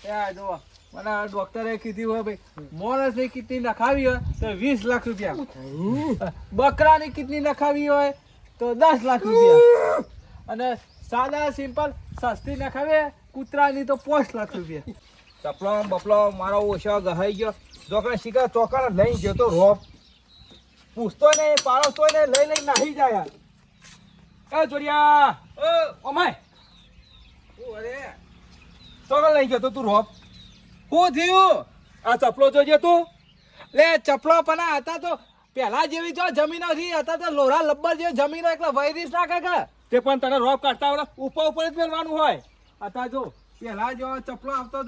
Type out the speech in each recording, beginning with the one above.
જો મને ડોક્ટરે કીધું હોય ભાઈ મોણસની કિડની નખાવી હોય તો 20 લાખ રૂપિયા, બકરાની કિડની નખાવી હોય તો 10 લાખ રૂપિયા, અને સાદા સિમ્પલ સસ્તી નખાવે કૂતરાની તો 5 લાખ રૂપિયા. ચપલો બપલો મારો ઓછો ગહાઈ ગયો. જોકડે શીખા ચોકડ લઈ ગયો તો રોપ પૂછતો નહીં પાડોશતો ને લઈ નાહી જાય. એ જોડિયા ઓમાય અરે ચોકડ લઈ ગયો તો તું રોપ. શું થયું? આ ચપલો જોજે તું. લે ચપલો પણ હતા તો પેલા જેવી જો જમીનો હતી, હતા તો લોરા લબ્બર જેવી જમીનો એટલે વૈરીસ ના કાકા. તે પણ તને રોપ કાઢતા આવડે ઉપર ઉપર જ મેળવાનું હોય. હતા જો પેલા જો ચપલો આવતો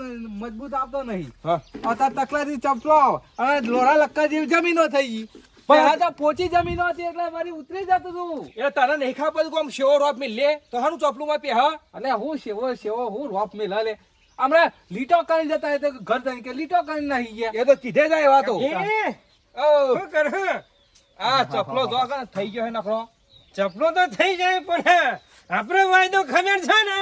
મજબૂત આવતો નહીં, હા હતા તકલાથી ચપલો અને લોરા લક્કા જેવી જમીનો થઈ ગઈ. પેલા તો પોચી જમીનો હતી એટલે મારી ઉતરી જતું હતું. એટલે તને નહીં ખબર કે આમ શેવો રોપ મેં લે તો હાનું ચપલું માં પહે. અને હું સેવો હું રોપ મેલા લે હમણાં લીટો કરી જતા તો ઘર તરીકે લીટો કરી નાખી ગયા. એ તો કીધે જાય વાતો. શું કર? આ ચપલો જો કે થઈ ગયો હે નખરો. ચપલો તો થઈ જાય પણ આપણે વાયદો ખબર છે ને?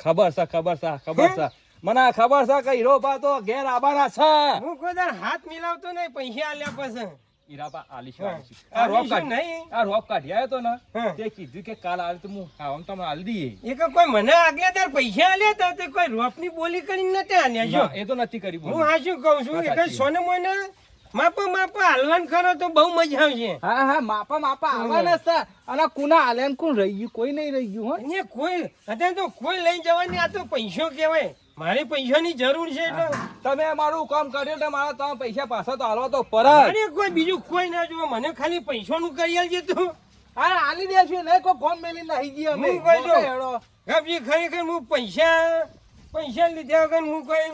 ખબર છે મને ખબર છે કે હીરો બા તો ઘેર આબાના છે. હું કોઈ દર હાથ મિલાવતો નહીં પૈસા આલ્યા પછી. હીરાબા આલી છે, હા. આલી છે. આ રોપ આલી છે કાઢ નહીં? આ રોપ કાઢી આવ્યો તો ને હા. તે કીધું કે કાલ આવે તો હું આમ તમને આલી દઈએ. એ કે કોઈ મને આગલે દર પૈસા આલ્યા હતા તે કોઈ રોપની બોલી કરીને નથી આલ્યા. જો ના, એ તો નથી કરી હું બોલી. આ શું કહું છું વાત કે સાચી. સોને મોને માપા હાલવાન ખરો તો બહુ મજા આવશે. હા માપા આવવાના છે. અને કુના આલે કોણ રહી ગયું? કોઈ નહીં રહી ગયું હો. અહીંયા કોઈ અત્યારે તો કોઈ લઈ જવાની આ તો પૈસો કહેવાય. મારે પૈસાની જરૂર છે એટલે તમે મારું કામ કર્યું એટલે મારા તમે પૈસા પાછા તો આલવા તો પરત. મારે કોઈ બીજું કોઈ ના જોવે. મને ખાલી પૈસાનું કરી આલજે તું. હા આલી દે છે નહીં કોઈ ફોન મેલી નહીં ગયા અમે. હું કહી દઉં. મોટો હેડો. ગપજી ખરેખર હું પૈસા લીધા વગર હું કોઈ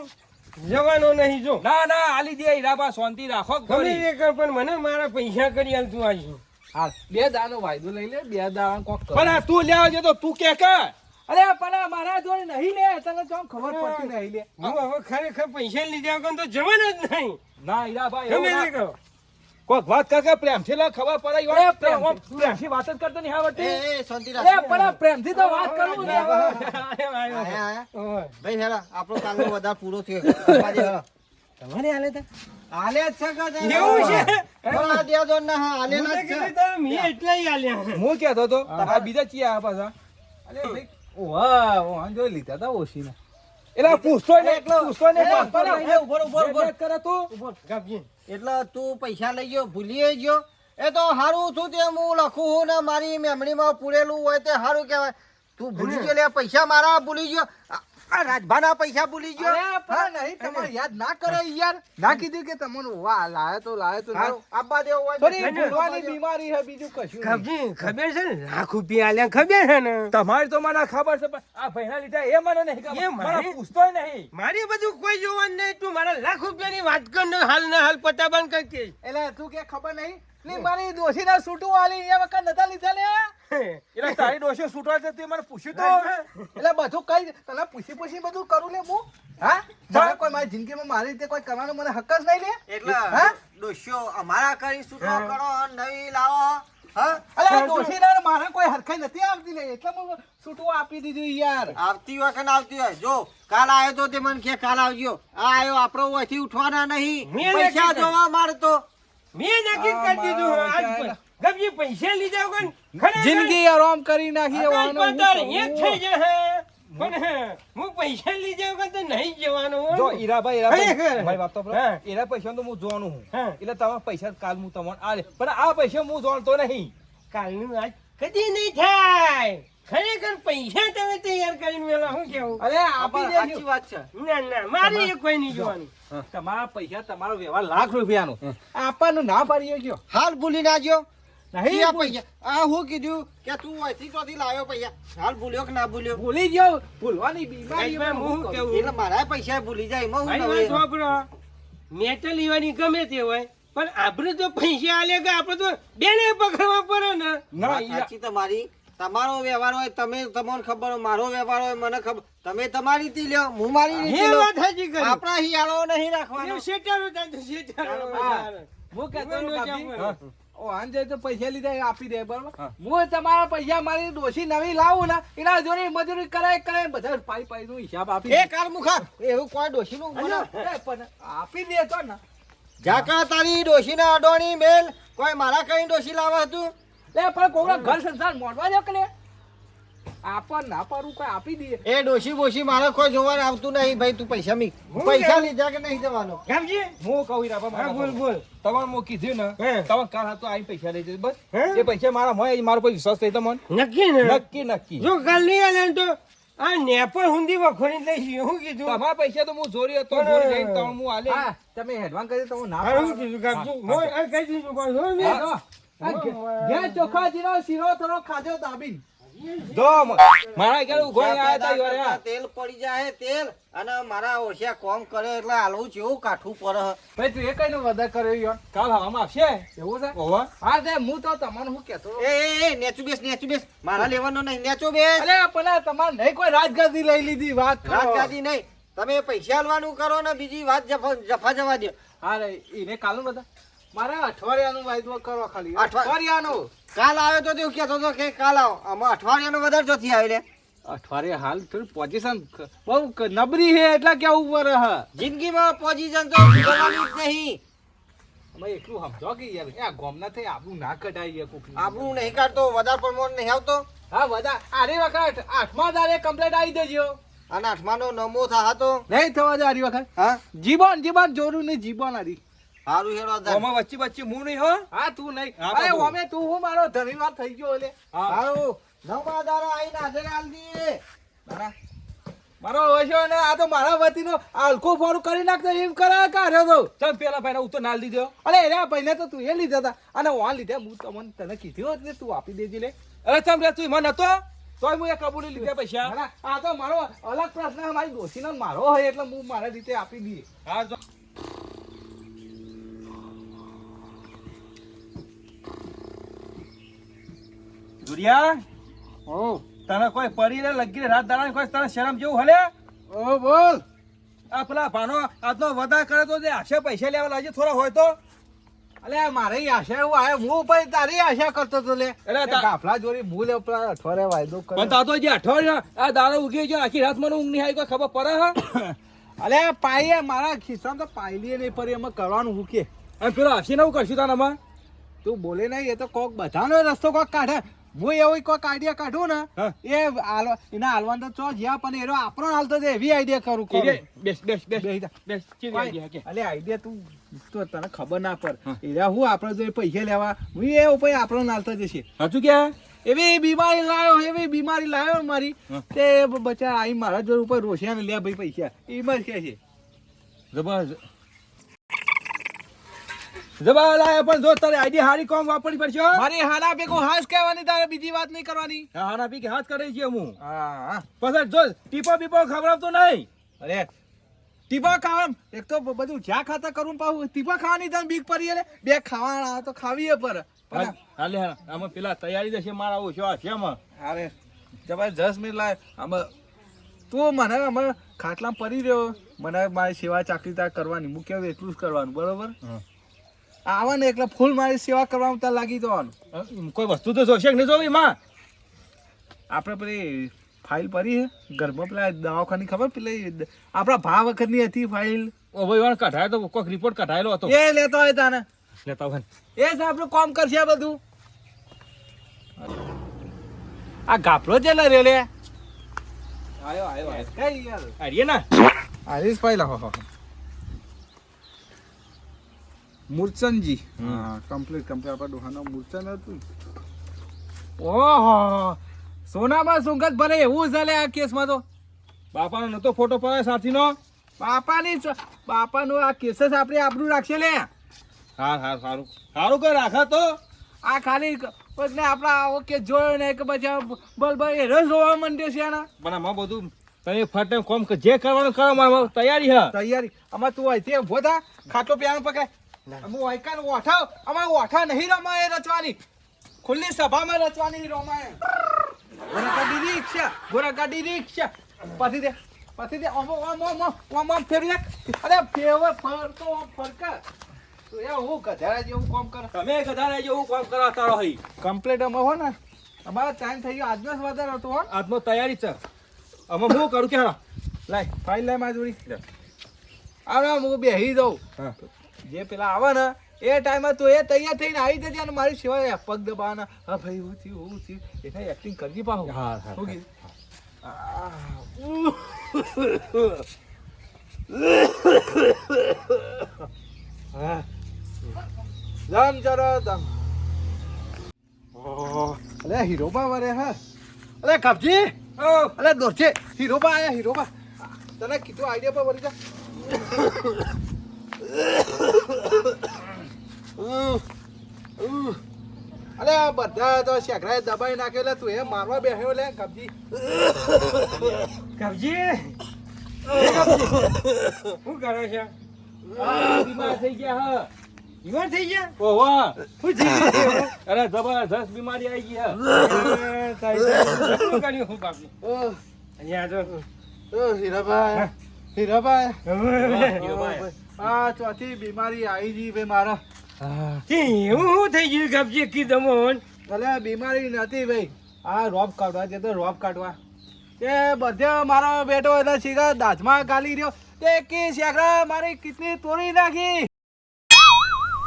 જવાનો નહીં. જો ના આલી દે હીરાબા, શાંતિ રાખો. ગમે તે કર પણ મને મારા પૈસા કરી આલ તું આજે. હા 2 દાનો વાયદો લઈ લે, 2 દાડા કોક કર. પણ આ તું લેવા જતો તું કે અરે પણ મારા જોડે નહીં લે, તને તો ખબર પડતી નહીં લે. હું હવે ખરેખર પૈસા લીધા વગર તો જવાનો જ નહીં. ના હીરાબા ગમે એવું તે ના. કરો. કોઈક વાત કર કે પ્રેમથી લે ખબર પડે. ઈ વાત પ્રેમથી વાત જ કરતો નહીં આવડતી. અરે પણ પ્રેમથી તો વાત કરું ને. ભાઈ હેરા આપણો કામનો વધારે પૂરો થયો. તમારે હાલે તા? આલે જ છે કે તે? એવું છે? પણ આ દેજો ને હા આલે હું ના તો જ કીધું છે. તારે મેં એટલાય આલ્યા. હું કહેતો તો આ બીજા ચિયા પાછા. અરે ભાઈ ઓહા જોઈ લીધા તા ઓશીને. એટલે પૂછતો ને પૂછતો ને એ, ઉભો. કરે તું. ગપજી. એટલે તું પૈસા લઈ ગયો ભૂલી ગયો એ તો સારું છું તે હું લખું છું ને મારી મેમરીમાં પૂરેલું હોય તે સારું કહેવાય. તું ભૂલી ગયો લે પૈસા મારા ભૂલી ગયો. આ રાજભાના પૈસા ભૂલી ગયો. અરે પણ નહીં તમારે યાદ ના કરે યાર. ના કીધું કે તમને વાહ લાયો તો હારું, આબા દેવો હોય થોડી તો ભૂલવાની બીમારી છે, બીજું કશું નહીં. ગપજી ખબર છે ને લાખ રૂપિયા આલ્યા ખબર છે ને? તમારી તો મને ખબર છે પણ આ ભાઈના લીધા એ મને નહીં ખબર. એ મારી- મને પૂછતોય નહીં. મારી બધું કોઈ જોવાનું નહીં. તું મારા લાખ રૂપિયાની વાત કર ને હાલ ને હાલ પતાબાન કર કે. એટલે તું કે ખબર નહીં ની મારી દોશીના સૂટું આલી એ વખત નતા લીધા લે. એટલે તારી ડોશી છૂટવા છે તે મને પૂછ્યું તો. એટલે બધું કઈ તને પૂછી બધું કરું લે હું. હા મારે કોઈ મારી જિંદગીમાં મારી રીતે કોઈ કરવાનો મને હક જ નહીં લે. એટલે હા? દોસ્યો અમારા કરી સૂત્રો કરો નવી લાવો. હા અલે દોશીના મારે કોઈ હરખાઈ નથી આવતી લે એટલે હું સૂટું આપી દીધું યાર. આવતી હોય કે ના આવતી હોય જો કાલ આવ્યો તો તે મને કે કાલ આવજો. આ આવ્યો આપણો ઓયથી ઉઠવાના નહીં. મેં પૈસા નક્કી જોવા મારતો. મેં નક્કી કરી દીધું આજ પર. ગપજી પૈસા લીધા વગર ખરેખર જિંદગી આરામ કરી નાખી આકાશ એવાનો હું પાતાળ કરું? એક થઈ જશે. પણ હું પૈસા લીધા વગર તો નહીં જવાનો હો. જો હીરાભાઈ ખરેખર. મારી વાત તો સાંભળો. હા. એના પૈસા તો હું જોવાનું હું. હા. એટલે તમારા પૈસા કાલ હું તમને આલે પણ આ પૈસા હું જોણતો નહીં. કાલનું આજ કદી નહીં થાય. ખરેખર પૈસા તમે તૈયાર કરીને મેલા શું કેવું? અરે આપી આપા સાચી દેજો. વાત છે. ના મારે એ કોઈ નહીં જોવાનું. તમારા પૈસા તમારો વ્યવહાર લાખ રૂપિયાનો આપવાનું ના પાડી ગયો હાલ ભૂલી ના ગયો. નહીં આ પૈસા આ હું કીધું કે તું અહીંથી તોથી લાવ્યો પૈસા. હાલ ભૂલ્યો કે ના ભૂલ્યો? ભૂલી ગયો ભૂલવાની બીમારી ભાઈ, હું હું કેવું? એટલે મારા પૈસા ભૂલી જાય એમાં હું ભાઈ વાત નવાઈ. સાંભળો. મેટલ લેવાની ગમે તે હોય પણ આપણે તો પૈસા આલે કે આપણે તો બેને પકડવા પડે ને. ના વાત હીરા- સાચી તમારી. તમારો વ્યવહાર હોય તમને ખબર હોય મારો વ્યવહાર હોય મને ખબર. તમે તમારી રીતે લ્યો હું મારી રીતે એ લઉં. વાત સાચી કરી. આપણા હિયાળો નહીં રાખવાનો. એ શેટારો થાય તો શેટારો. હા. હું કહેતો હું હતો ન ભાભી, જાઉં. વાહન જાય તો પૈસા લીધા એ આપી દે બરોબર હા. હું તમારા પૈસા મારી ડોશી નવી લાવું ને એના જોડે મજૂરી કરાય બધા પાઈ નો હિસાબ આપી એ કાર મુખા એવું કોઈ ડોશીનું મને એ પણ આપી દે તો ને જાકા તારી ડોશીના અડોણી મેલ કોઈ મારા કઈ ડોશી લાવવા હતું લે પણ કોઈના ઘર સંસાર મોડવા દો કે લે આપણ ના પાડું કોઈ આપી દે એ ડોશી બોશી મારે કોઈ જોવાનું આવતું નહીં ભાઈ તું પૈસા મીક પૈસા લીધા કે નહીં જવાનો ગામજી હું કહું હીરા હા બોલ બોલ તમારે હું કીધું ને હે. તમે કાલ હતો આવીને પૈસા લઈ જજો બસ હે? એ પૈસા મારા હોય મારો કોઈ વિશ્વાસ થઈ તમને નક્કી ને નક્કી જો કાલ નહીં આલે ને તો આ નેપર હુંદી વખોડી લઈશ હું કીધું તમારા પૈસા તો હું ચોરી હતો પણ- ચોરી જઈને તમે હું આલે હા તમે હેડવાન કરી તમે ના હા હું કીધું ગામજી હું આ કઈ દીધું પણ હું ને ઘેર ચોખા જીરો શીરો થોડો ખાજો દાબીન જો મારા ઘરે ઉભો આયા તા યાર કરતા તેલ પડી જાય તેલ અને મારા ઓછિયા કોમ કરે એટલે હાલવું જેવું કાઠું પડે ભાઈ તું એ કઈ નો વધાર કર્યો યાર કાલ હવામાં આવશે એવું છે ઓવા હા તે હું તો તમને શું કહેતો એ નેચું બેસ મારા લેવાનો નહીં નેચું બેસ અરે પણ તમારે નહીં કોઈ રાજગાદી લઈ લીધી વાત કરો. રાજગાદી નહીં તમે પૈસા આલવાનું કરો ને બીજી વાત જફા જવા દો હા રે એને કાલનું બધા મારે અઠવાડિયાનું વાયદો કરો ખાલી અઠવાડિયા- અઠવાડિયાનો કાલ આવ્યો તો તેવું કહેતો હતો કે કાલ આવો આમાં અઠવાડિયાનો વધારે જોથી આવે લે અઠવાડિયે હાલ થોડી પોઝિશન બહુ નબળી છે એટલે કેવું પડે હ જિંદગીમાં પોઝિશન તો સુધારવાની જ નહીં અમે એટલું સમજો કે યાર આ ગોમના થઈ આપણું ના કઢાઈએ કોક આપણું નહીં કાઢતો વધારે પ્રમાણ નહીં આવતો હા બધા આરી વખત 8મા દાડે કમ્પ્લીટ આવી દેજો અને આઠમાનો નમો થા તો નહીં થવા દે આરી વખત હા જીબન જોરું નહીં જીબન આરી સારું હેડો દર. ઓમાં વચ્ચે હું નહીં હો હા તું નહીં હા, અરે બાબુ. ઓમે તું હું મારો ધન્યવાદ થઈ ગયો એટલે સારું નવમા દાડા આઈને હાજર આલ દીએ મારો ઓછો ને આ તો મારા વતીનો હલકું ફોડું કરી નાખતો એમ કરે કાઢ્યો તો ચાલ પેલા ભાઈને ઉત્તર નાલ દીધો અરે એના પહેલે તો તું એ લીધા હતા અને વાં લીધા હું તમને તને કીધું એટલે તું આપી દેજે લે અરે ચમ રે તું મને નતો તોય હું એ કબૂલી લીધા પૈસા ના, આ તો મારો અલગ પ્રશ્ન મારી ડોશીનો ને મારો હોય એટલે હું મારા રીતે આપી દઈએ હા જો દુરિયા ઓ તને કોઈ પડીને લગી રાત દાડા કોઈ તને શરમ જેવું હલે ઓ બોલ આ પેલા ભાનો આજનો વધાર કરે તો જે આશે પૈસા લેવા લાગે થોડા હોય તો અલે મારી આશા એવું આવે હું ભાઈ તારી આશા કરતો તો લે એટલે એ ગાફલા જોડી હું લે પેલા અઠવાડિયે વાયદો પણ કર્યો તા તો જે અઠવાડિયા આ દાડો ઉગી ગયો આખી રાત મને ઊંઘ નહીં આવી કોઈ ખબર પડે હા અલે પાઈએ મારા ખિસ્સામાં તો પાયલી નહીં પડી એમાં કરવાનું હું કે અને પેલો હસીને હું કરશું તારામાં તું બોલે નહીં એ તો કોક બધાનો રસ્તો કોક કાઢે હું એવો કોક આઈડિયા કાઢું ને હા. એના હાલવાનું તો ચો જ્યાં પણ એનો આપણો હાલતો છે એવી આઈડિયા કરું બેસ બેસ બેસ બેસી જા. બેસ કેવી આઈડિયા કે અલે આઈડિયા તું તો તને ખબર ના પડે એરા હું આપણે જો પૈસા લેવા હું એ ઉપર આપણો નાલતો જશે સાચું કે એવી બીમારી લાવ્યો મારી હા. તે બચા આઈ મારા જોર ઉપર રોશિયા લે ભાઈ પૈસા એમાં જ કે છે જબરજસ્ત જબર લાય પણ જો તારે આઈડિયા હારી કોમ વાપરવી પડશે હો. મારી હાના ભેગો હાશ કહેવાની તારે બીજી વાત નહીં કરવાની હા હાના પી કે હાથ કરે છે હું હા પછી જો ટીપો બીપો ખવડાવતો નહીં અરે ટીપા ખાવા એક તો બધું જ્યાં ખાતા કરું પાછું ટીપા ખાવાની તને બીક પડી એટલે બે ખાવાના તો ખાવીએ પર હાલે આમાં પેલા તૈયારી દેશે મારા ઓછો આ છે આમાં અરે જબરજસ્ત મિલ લાય આમાં તું મને અમે ખાટલામાં પડી રહ્યો મને મારી સેવા ચાકરી કરવાની હું કેવું એટલું જ કરવાનું બરોબર આવા ને એટલે ફૂલ મારી સેવા કરવામાં તાર લાગી જવાનું કોઈ વસ્તુ તો જોશે કે નહીં જોવી માં આપણે પેલી ફાઇલ પડી છે ઘરમાં પેલા દવાખાની ખબર પેલી આપણા ભા વખતની હતી ફાઇલ ઓ ભાઈ વાણ કઢાયો તો કોઈક રિપોર્ટ કઢાયેલો હતો એ લેતો હોય તાને લેતા હોય એ જ આપણું કામ કરશે આ બધું આ ગાફલો છે લે રે આયો કઈ યાર આરીએ ના આરીસ ફાઇલ હો મૂર્છનજી હા કમ્પ્લીટ આપણા દોહાનો મૂર્છન હતું ઓહો સોનામાં સુગંધ ભલે એવું ચાલે આ કેસમાં તો બાપાનો નતો ફોટો પડે સાથીનો બાપાનો આ કેસ જ આપણે આપણું રાખશે લે હા હા સારું સારું કઈ રાખા તો આ ખાલી ને આપણા આવો કે જોયો ને કે પછી બલ એ રસ જોવા માંડ્યો છે આના પણ આમાં બધું તમે ફટે કોમ જે કરવાનું કરો મારા તૈયારી હા તૈયારી આમાં તું અહીંથી ઉભો થા ખાટલો પ્યાનો પકડ હું વાયકાને ઓઠાવ અમારે ઓઠા નહીં રમાય રચવાની ખુલ્લી સભામાં રચવાની રમાય ગોરાગાડી રિક્ષા પછી દે ઓમ ફેરી નાખ અરે ફેવર ફરતો ફરકા તો યાર હું ગધાડા જેવું કામ કર તમે ગધાડા જેવું કામ કરો તારો હઈ કમ્પ્લીટ અમે હો ને અમારો ટાઈમ થઈ ગયો આજનો જ વધારે હતો હો આજનો તૈયારી છે અમે હું કરું કે હા લાય ફાઇલ લાય મારી જોડી આવે હું બેસી દઉં હા જે પેલા આવે ને એ ટાઈમે તો એ તૈયાર થઈને આવી જજે અને મારી સિવાય પગ દબાવવાના હા ભાઈ હું થયું એને એક્ટિંગ કરવી પાહું હા, હા, શું કીધું? હા. દમ જરા દમ અલે હીરોબા વરે હા અલે કબજી અલે દોરચે હીરોબા આયા હીરોબા તને કીધું આઈડિયા પર વળી જા અલે આ બધા તો શેખરાએ દબાઈ નાખેલા તું એ મારવા બેહ્યો લે કબજી કબજી શું કરે છે બીમાર થઈ ગયા હા બીમાર થઈ ગયા ઓહો શું થઈ ગયું અરે જબરજસ્ત બીમારી આવી ગઈ હા શું કર્યું હું બાપુ અહીંયા તો હીરાભાઈ હીરાભાઈ આ ચોથી બીમારી આવી ગઈ ભાઈ મારા એવું શું થઈ ગયું કબજી કીધું મોહન ભલે બીમારી નથી ભાઈ આ રોપ કાઢવા છે તો રોપ કાઢવા તે બધે મારો બેટો એટલે શીખા દાંતમાં ગાલી રહ્યો તે કી શેખરા મારી કિડની તોડી નાખી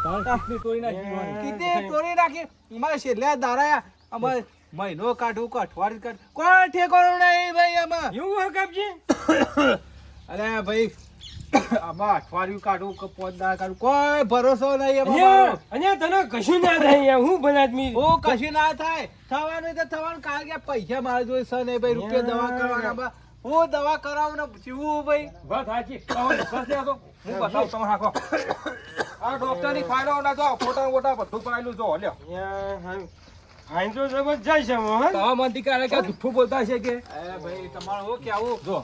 કિડની તોડી નાખી કિડની તોડી નાખી મારે છેલ્લે દારાયા અમારે મહિનો કાઢું કે અઠવાડિયું કાઢ કોઈ ઠેકાણું નહીં ભાઈ આમાં એવું હોય કબજી અરે ભાઈ આમાં અઠવાડિયું કાઢું કે 5 દાડા કાઢું કોઈ ભરોસો નહીં એમાં અહીંયા મારો. અહીંયા તને કશું ના થાય અહીંયા હું બનાદમી હું કશું ના થાય થવાનું તો થવાનું કારણ કે પૈસા મારા જોડે છે નહીં ભાઈ રૂપિયા દવા કરવાના હું દવા કરાવું ને જીવું ભાઈ વાત સાચી હું બતાવું તમે હાકો આ ડોક્ટરની ફાઇલો ના જો ફોટા બોટા બધું કરાયેલું જો લ્યો ફાઈન તો જબરજસ્ત છે મોહન તો મન દીકરા કે જુઠ્ઠું બોલતા છે કે એ ભાઈ તમારું હું કેવું જો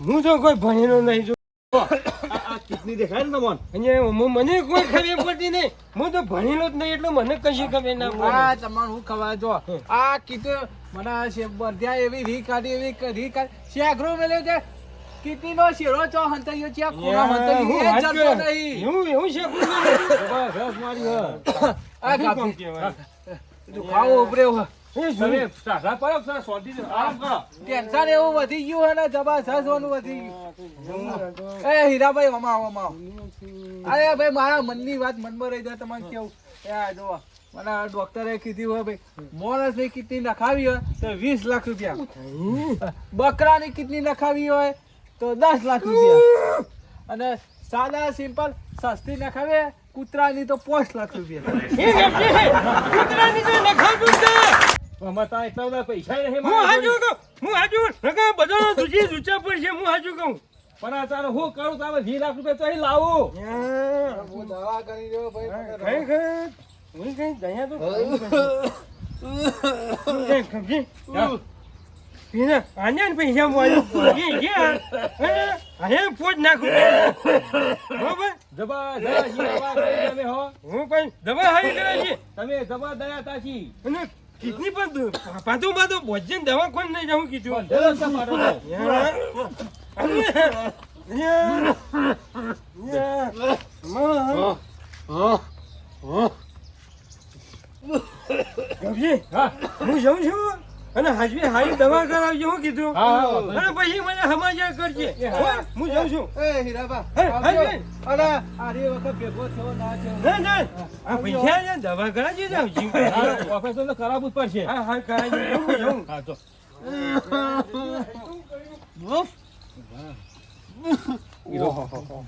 હું તો કોઈ ભણેલો નહીં જો આ કિડની દેખાય ને તમને અહીંયા મને કોઈ ખબર પડતી નહીં હું તો ભણેલો જ નહીં એટલે મને કશી ખબર ના પડે આ તમારું હું ખબર જો આ કીધું મને બધા એવી રી કાઢી એવી રી કાઢી શેખરો મેલ્યો છે કિડની નો શેરો ચો હંતાયો છે કોનો હંતાયો એ જતો નહીં એવું છે જબરજસ્ત મારી હા આ કાપી તું ખાવો ઉભર્યો હે તમે સાદા પડો સર સોટી આરામ કરો ટેન્શન એવું વધી ગયું હે ને જબરજસ્ત ઓનું વધી ગયું એ હીરાભાઈ આવો અરે ભાઈ મારા મનની વાત મનમાં રહી જાય તમારે કેવું એ આ જો મને ડોક્ટરે કીધું હોય ભાઈ મોણસની કિડની નખાવી હોય તો 20 લાખ રૂપિયા બકરાની કિડની નખાવી હોય તો 10 લાખ રૂપિયા અને સાદા સિમ્પલ સસ્તી નખાવે કૂતરાની તો 5 લાખ રૂપિયા કૂતરાની તો નખાતું જ નહીં. અમાર એટલા બધા પૈસા નહીં હું મારા હાજુ જોડે. કહું નકા બધાનો દૂધી દૂચા પર છે હું હાજુ કહું પણ આ તારે હું કરું તમે 20 લાખ રૂપિયા તો અહીં લાવો હું દવા કરી રહ્યો ભાઈ ખરેખર હું કઈ દયા તો ખબર પીના આને પૈસા મળ્યું આને પોચ નાખું બરાબર જબરજસ્ત દવા કરી તમે હો હું કોઈ દવા હારી કરે છે તમે જબર દયા તાછી અને કિડની પણ પાછું પાછું ભોજન દવા કોણ નહીં જાઉં કીધું બંધેલો છે મારો તો. ગભજી હા હું જાઉં છું અને હાજરી હારી દવા કરાવજો હું કીધું હા. અને પછી મને સમાચાર કરજે હો, હું જાઉં છું એ હીરાબા હે, આવજો. હે. અરે આરી વખત ભેગો થયો ના થયો ના ના આ પૈસા ને દવા કરાવજો જાઉં છું હા, ઓપરેશન તો કરાવવું જ પડશે હા હા કરાવજો હું જાઉં હા તો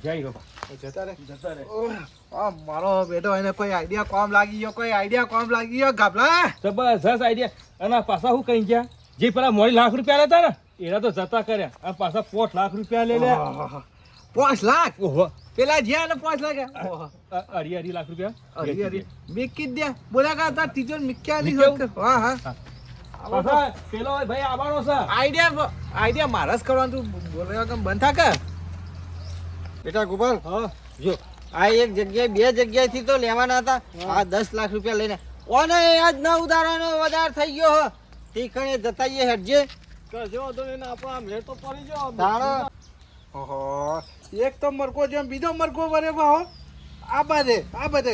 જય હો જતા રે આ મારો બેટો એને કોઈ આઈડિયા કોમ લાગી ગયો ગાભલા જબરજસ્ત આઈડિયા અને પાછા હું કઈ ગયા જે પેલા મોડી લાખ રૂપિયા લેતા ને એના તો જતા કર્યા અને પાછા 5 લાખ રૂપિયા લઈ લે 5 લાખ ઓહો પેલા જ્યાં ને 5 લાખ ઓહો. અઢી લાખ રૂપિયા અરે અરે મિકી દે બોલા કા તાર ટીચર મિક્યાની મિક્યા? હા હા પાછા પેલો ભાઈ આવવાનો છે આઈડિયા મારા જ કરવાનું તું બોલવા કેમ બંધ થા કે બેટા ગોપાલ હા જો આ એક જગ્યાએ બે જગ્યાએથી તો લેવાના હતા આ 10 લાખ રૂપિયા લઈને ઓને આજ ના ઉદાહરણો વધાર થઈ ગયો હ તી કણે જતાઈએ હેડજે કરજો તો એને આપણો આમ લેટ તો પડી ગયો તાણો ઓહો, એક તો મરકો જેમ બીજો મરકો વરે હો. આ બધે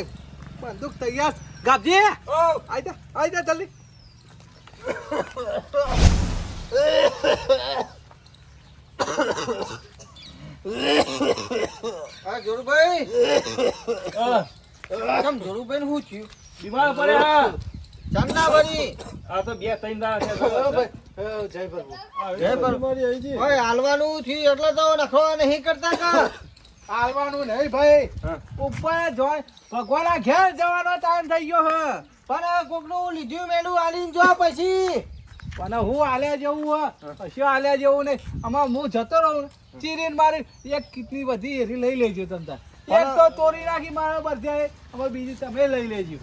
બંદૂક તૈયાર. ગાબજી આઈ જા જલ્દી. હા જોરુભાઈ કેમ જોરુભાઈ શું થયું? બીમાર પડ્યા. ચાંદા ભરી આ તો 2-3 દાડા જય પ્રભુ. જય પ્રભુ. ઓય હાલવાનું થયું એટલે તો નખવા નહીં કરતા કા? હાલવાનું નહીં ભાઈ. હા. ઉપર જોઈ ભગવાનના ઘેર જવાનો ટાઈમ થઈ ગયો હે. પણ કોકનું લીધું મેલું આલીને જો પછી પણ હું હાલ્યા જેવું હે. કશું હાલ્યા જેવું નહીં. આમાં હું જતો રહું ને, ચીરીને મારી એક કિટની બધી એરી લઈ લેજો તમ તાર. એક તો તોડી નાખી મારા બધે. હવે બીજી તમે લઈ લેજો.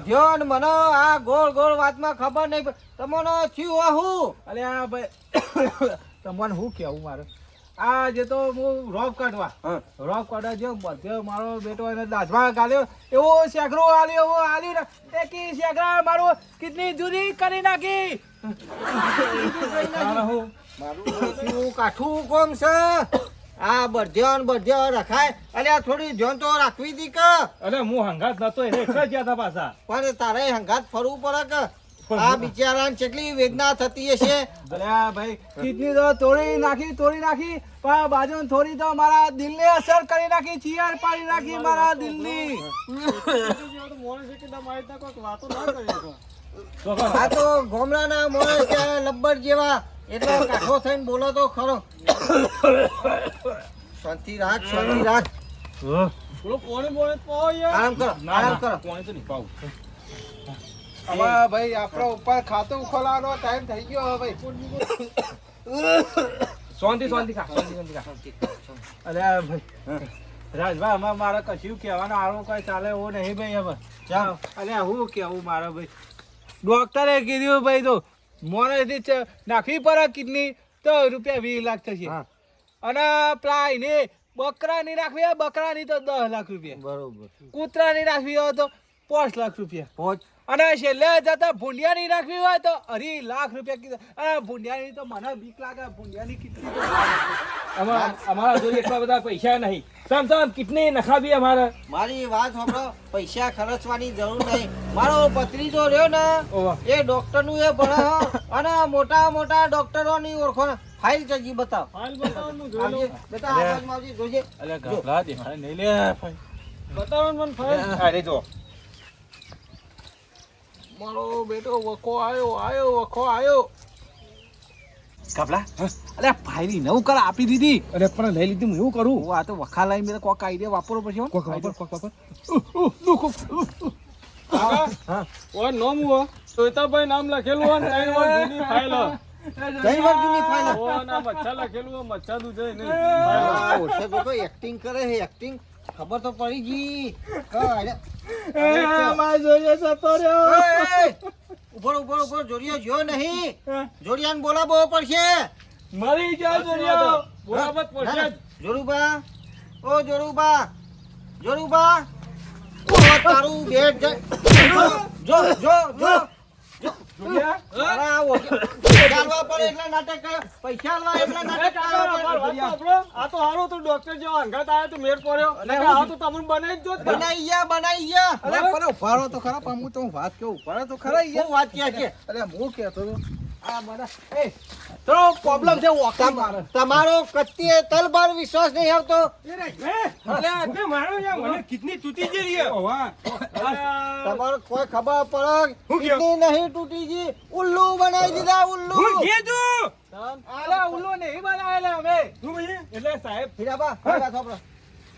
ધ્યાન મને આ ગોળ ગોળ વાતમાં ખબર નહીં તમને થયું હું અલે આ ભાઈ તમને શું કહેવું મારે. આ જે તો હું રોપ કાઢવા જે બધે મારો બેટો એને દાજવા ગાલ્યો એવો શેકરો આલ્યો એવો આલ્યો ને એકી શેકરા મારું કિડની જુદી કરી નાખી. મારું કાઠું કોમ છે આ બધ્યો રખાય અલે આ થોડી ધ્યાન તો રાખવી હતી કે અરે હું હંગાત નતો એટલે એકલા જ ગયા હતા પાછા. પણ તારે હંગાત ફરવું પડે કે આ બિચારાને કેટલી વેદના થતી હશે. અલે આ ભાઈ કિડની તો તોડી નાખી પણ બાજુ થોડી તો મારા દિલને અસર કરી નાખી. ચિયાર પાડી નાખી મારા દિલની. આ તો ગોમડાના મોણસ ત્યારે લબ્બર જેવા એટલે કાઠો થઈને બોલો તો ખરો. શાંતિ રાખ આરામ કરો. કોણે તો નહીં પાવું. હવે ભાઈ આપણો ઉપર ખાતું ખોલાવાનો ટાઈમ થઈ ગયો હવે ભાઈ. શાંતિ ખા. અરે આ ભાઈ રાજભાઈ આમાં મારે કશું કહેવાનું આરો કઈ ચાલે એવું નહીં ભાઈ. હવે ચાલ અરે હું કેવું મારે ભાઈ. ડોક્ટરે કીધું ભાઈ તો મોનેથી નાખવી પડે કિડની તો ₹20 લાખ થશે. અને પેલા એને બકરાની નાખવી હોય બકરાની તો 10 લાખ રૂપિયા. બરોબર કૂતરાની નાખવી હોય તો 5 લાખ રૂપિયા. પહોંચ અને છેલ્લે જતા ભૂંડિયાની રાખવી હોય તો 2.5 લાખ રૂપિયા કીધા. અને ભૂંડિયાની તો મને બીક લાગે. ભૂંડિયાની કિડની અમારા જોડે એટલા બધા પૈસા નહીં. સામ કિડની નખાવી અમારે. મારી વાત સાંભળો પૈસા ખર્ચવાની જરૂર નહીં. મારો ભત્રીજો રહ્યો ને એ ડોક્ટર નું એ ભણે હો. અને મોટા ડોક્ટરોની ઓળખો ફાઇલ ચજી બતાવ. બેટા આ બાજુમાં આવજે, જોજે. અલે ગભરા દેખાય નહીં લે ભાઈ. બતાવો મને ફાઇલ. અરે જો મારો બેટો વખો આવ્યો. કપલા અરે ફાયરી નવું કર આપી દીધી. અરે પણ લઈ લીધી હું એવું કરું. હું આ તો વખા લાઈ મેં કોક આઈડિયા વાપરવો પડશે. વાપર. ઓ નોમ હો સોયતાભાઈ નામ લખેલું હોય ને 3 વાર જૂની ફાઇલ હો. કઈ વાર જૂની ફાઇલ? ઓ ના મચ્છા લખેલું હોય મચ્છા દું જઈ નહીં. આ ઓછે તો એક્ટિંગ કરે છે એક્ટિંગ. ખબર તો પડી ગઈ. ઉપર જોડિયો જો નહીં. જોડિયાને બોલાવવો પડશે. મરી જાય જોડિયો બોલાવત પડશે જ. જોરુબા ઓ જોરુબા ઓ તારું બેટ જો ચાલવા પડે એટલે નાટક કરે. પૈસા આલવા એટલે નાટક કરવા આ તો હારો તો ડોક્ટર જેવો અંગાત આવ્યો તો મેર પડ્યો. આ તો તમને બનાવી જ જો. બનાઈ ગયા. અરે પણ ઉભારો તો ખરા. પણ હું તો વાત કેવું ઉભારો તો ખરા. હું વાત ક્યાં છે? અરે હું કહેતો તો આ બધા તો પ્રોબ્લેમ છે. વોકતા મારે તમારો કત્તીએ તલવાર વિશ્વાસ નહીં આવતો. મારો યાર મને કિડની તૂટી ગઈ છે. તમારો કોઈ ખબર પડે કિડની નહીં તૂટી ગઈ. ઉલ્લુ બનાવી દીધા ઉલ્લુ. અરે ઉલ્લો નહીં બનાવેલા અમે. એટલે સાહેબ ફીરાબા ફરીવાર સાંભળો.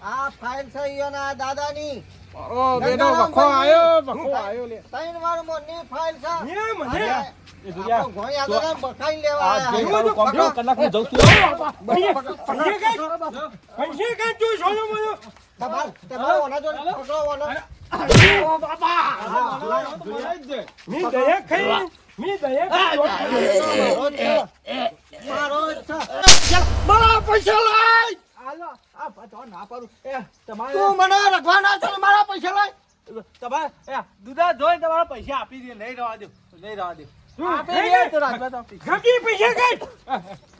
આ ફાઇલ છે એના દાદાની. ઓ બેટો વખો આવ્યો લે. 3 વાર મોની ફાઇલ છે. મને આપણો ઘોડી આગળ બકાઈ લેવા આ આયા. જઈ મારું કોમ્પ્યુટર કલાક હું જઉં છું. પૈસે કાંઈ તું છોડો મને. તમારો ઓના જોડે પકડો ઓનો. મી દયા ખાઈ મારો છે. મારા પૈસા લાય. હાલો આ બધો ના પાડું. તમારે તું મને રખવાના છો ને મારા પૈસા લઈ. તમારે દુધા જોઈ તમારા પૈસા આપી દે. નહીં રહેવા દો. આપી દે તો રાજભા તો આપી. ગમી પૈસા કાઢ.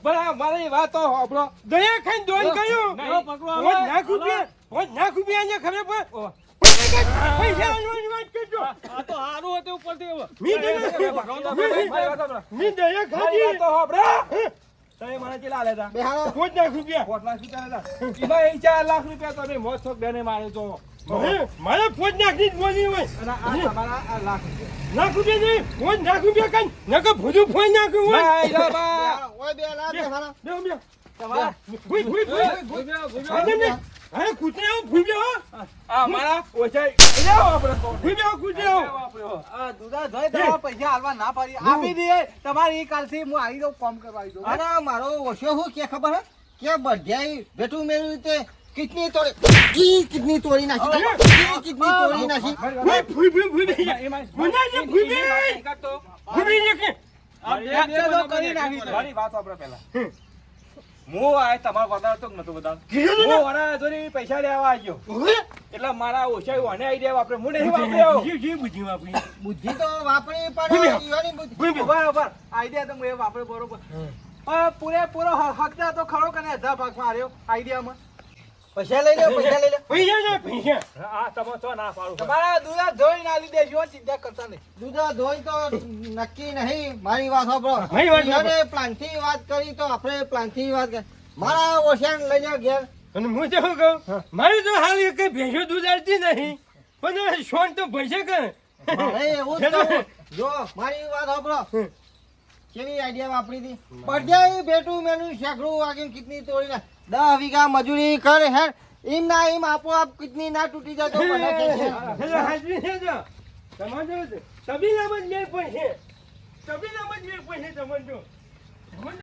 પણ મારી વાત તો સાંભળો. દયા ખાઈને દોન ગયું. નહીં. હોજ લાખ રૂપિયા અહીંયા ખબર ઓહ. પૈસા આલવાની વાત કરજો. આ તો હારું હતું ઉપરથી હવે. મી દયા મારી વાત સાંભળો. મી દયા મારી વાત ખાધી. તો સાંભળો. તમે મને કેટલા આલ્યા હતા? બેહાડો. હોજ લાખ રૂપિયા. 5 લાખ રૂપિયા હતા. એમાં એ 4 લાખ રૂપિયા તમે મોત છોક બેને માર્યો તો. મારે ફોજ નાખી જ બોલી હોય. અને આ તમારા આ લાખ રૂપિયા. લાખ રૂપિયા નહીં. ફોજ લાખ રૂપિયા કાઢ. નકર ભૂજું ફોજ નાખ્યું હોય. ના, ઈલા બા. ઓય બે લાખ બેહાડો. બેહો, બેહો. તમારા ભૂઈ, ભૂઈ, ભૂઈ. ભૂલ્યો. અરે કૂતરાઓ ભૂલ્યો. આ મારા ઓછા લેવો આપણે તો. ભૂલ્યો કૂતરાઓ. આ દુધા જોઈ તમારા પૈસા હાલવા ના પાડી આપી દે. તમારી ઈ કાલથી હું આવી દઉં કામ કરવા આવી દઉં. અને મારો ઓછો હું કે ખબર હે કે બધાય બેઠું મેળવી રીતે કિડની તોડી કિડની તોડી નાખી કિડની તોડી નાખી ભૂઈ, ભૂઈ, ભૂઈ, ભૂઈ. એમાં- ભૂઈ છે, ભૂઈ છે. એમાં કાઢતો. ભૂઈ છે કે? આ બે તો કરી નાખી છે. મારી વાત સાંભળો પહેલા. હું આ તમારો વધારે તો નતો બતાવતો. કીધું ને? હું આના જોડે પૈસા લેવા આવ્યો. ઓવે. એટલે મારા ઓછા આને આઈડિયા વાપરે. હું નહીં વાપર્યો. જે બુદ્ધિ વાપરી. બુદ્ધિ તો વાપરી ભૂલ્યો. પણ ઈવાની બુદ્ધિ ભૂઈ, ભૂઈ. બરાબર આઈડિયા તો હું એ વાપરે બરોબર. પૂરેપૂરો હકદાર તો ખરો કે નહીં અડધા ભાગમાં આવ્યો આઈડિયામાં. પૈસા લઈ લે પૈસા લઈ લે પૈસા ના પૈસા. આ તમે તો ના પાડું. તમારા દુધા જોઈને આલી દેજો ચિંતા કરતા નહીં. દૂધા ધોઈ તો નક્કી નહીં મારી વાત સાંભળો મારી વાત સાંભળો. ઈયોને પ્લાનથી વાત કરી તો આપણે પ્લાનથી વાત કરી મારા ઓશિયાન લઈ જાઓ ઘેર અને હું તો શું કહું મારે તો હાલ એક કઈ ભેંસો દૂધ આવતી નહીં પણ શોન તો પૈસા કરે. મારે એવું જ કહું. જો મારી વાત સાંભળો કેવી આઈડિયા વાપરી હતી બધાય બેઠું મેનું શેકડું વાગીને કિડની તોડી નાખ 10 વીઘા મજૂરી કરે હે એમ ના એમ આપોઆપ કિડની ના તૂટી જાય તો મને કે છે. એટલે હાજરી છે જો. તમારે જો તબીલામાં જ મેળ પડશે. તબીલામાં જ મેળ પડશે તમારે જો.